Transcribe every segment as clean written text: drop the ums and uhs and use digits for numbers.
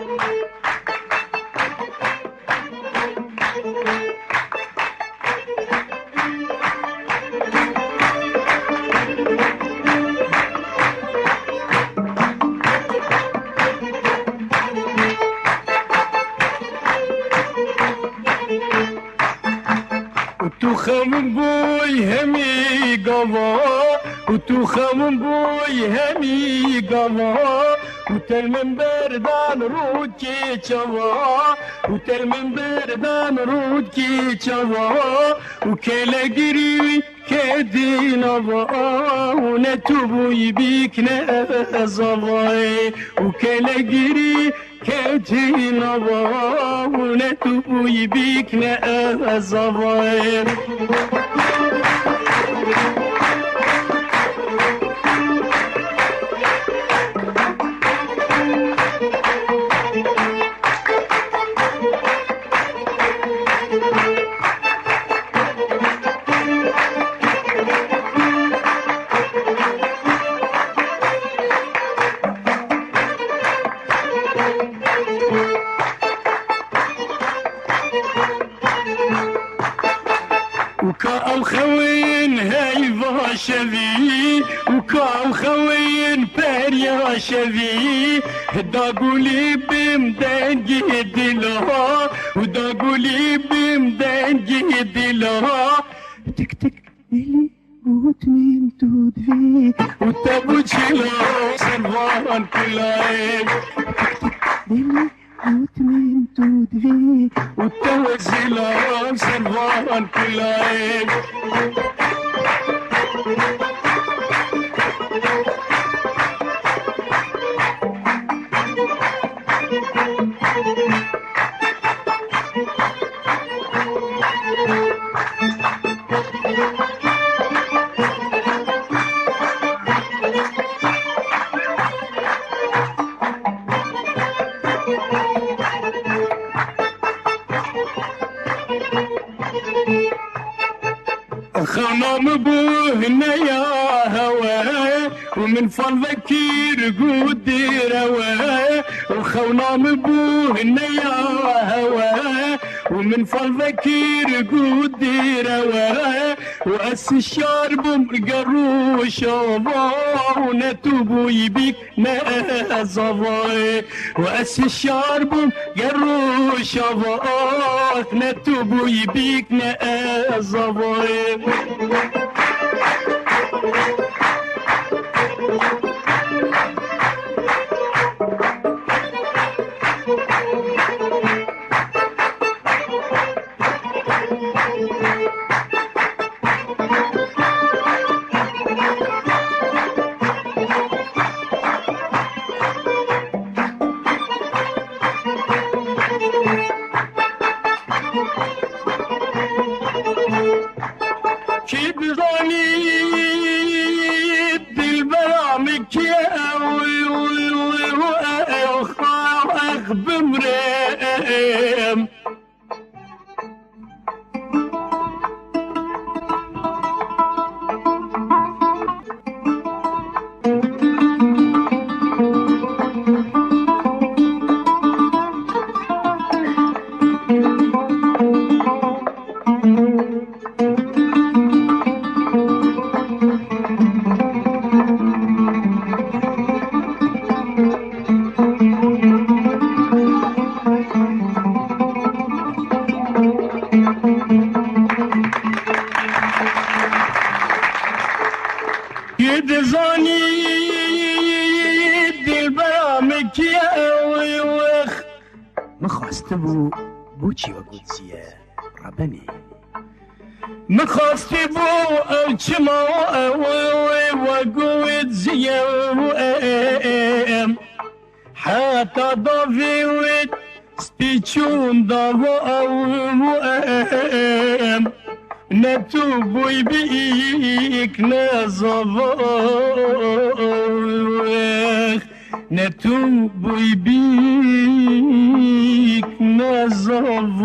تو خمون بوی همی گوا و تو خمون بوی همی گوا و تل من بردان رود کی چوا و تل من بردان رود کی چوا و کل گری که دینوا و نتو بوی بیک نه زوای و کل گری که دینوا و نتو بوی بیک نه زوای وكاو خوين هيفا شذي وكاو خوين باريا شذي داقولي بمدان جيد لها وداقولي بمدان جيد لها تك تك إلي وتميم تودفي وتابوتشي لها سنوان كلاين تك تك إلي وتميم تودفي وتوزي لها سنوان كلاين خنام بوهنا يا هوا ومن فضلك يرقود روا وخونام بوهنا يا هوا ومن فضلك يرقود روا وأس الشارب مرقرو شوضا ونتوبو يبيك نازضا وأس الشارب مرقرو شوضا نتوبو يبيك نازضا يدزاني دل برامك يا ويوخ مخواست بو چی و گوزیه ربني مخواست بو او چما وقوت زيام حتى ضفيوت ستيشون ضفو او نتوب بيك نزواخ نتوب بيك نزواخ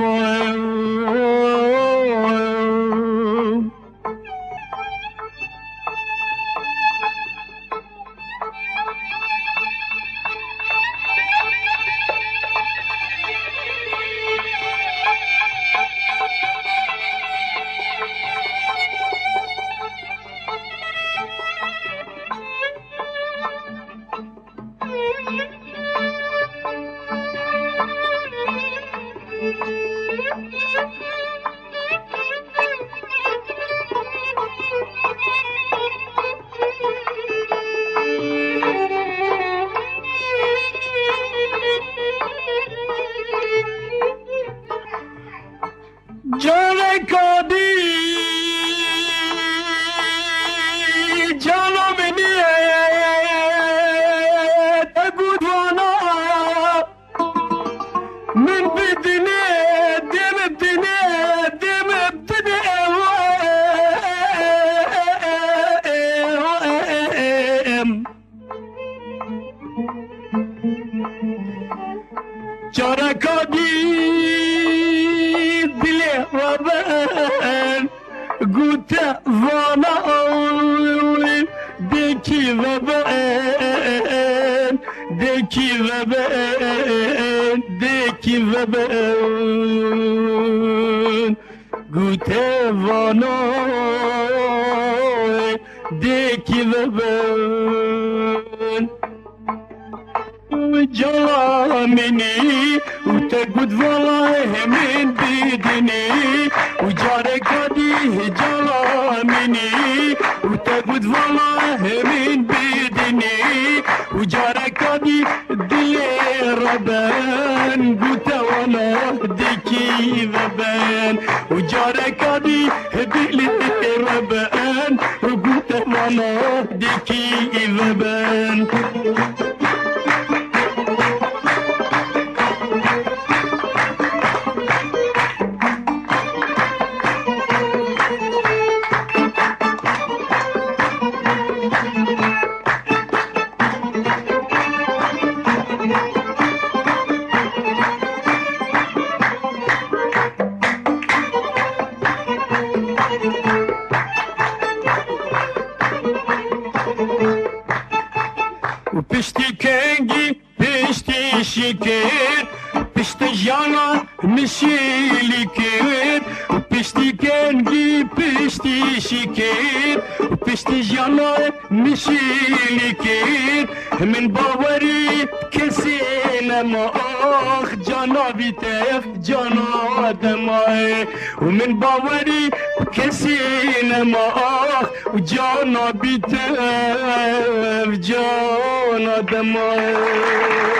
جان کادی جانم نیت گودوانا من بدنه دم بدنه دم بدنه جان کادی وبان قلت ظنا ديكي وبان ديكي وبان ديكي وبان قلت ظنا ديكي وبان جرامني وتقود والله من بدني وجارك هديه جرامني وتقود والله من بدني وجارك هديه دي ربان قلت والله ديكي ربان وجارك هديه دي ربان وقلت والله ديكي ربان وبشتي كنجي بشتي شكر بشتي جانا مشيلي كر وبشتي كنجي بشتي شكر وبشتي جانا مشيلي كر من باوري كسينا ما اخ جانا بيتف جانا دماي ومن باوري كسينا ما اخ وجانا بيتف جانا دماي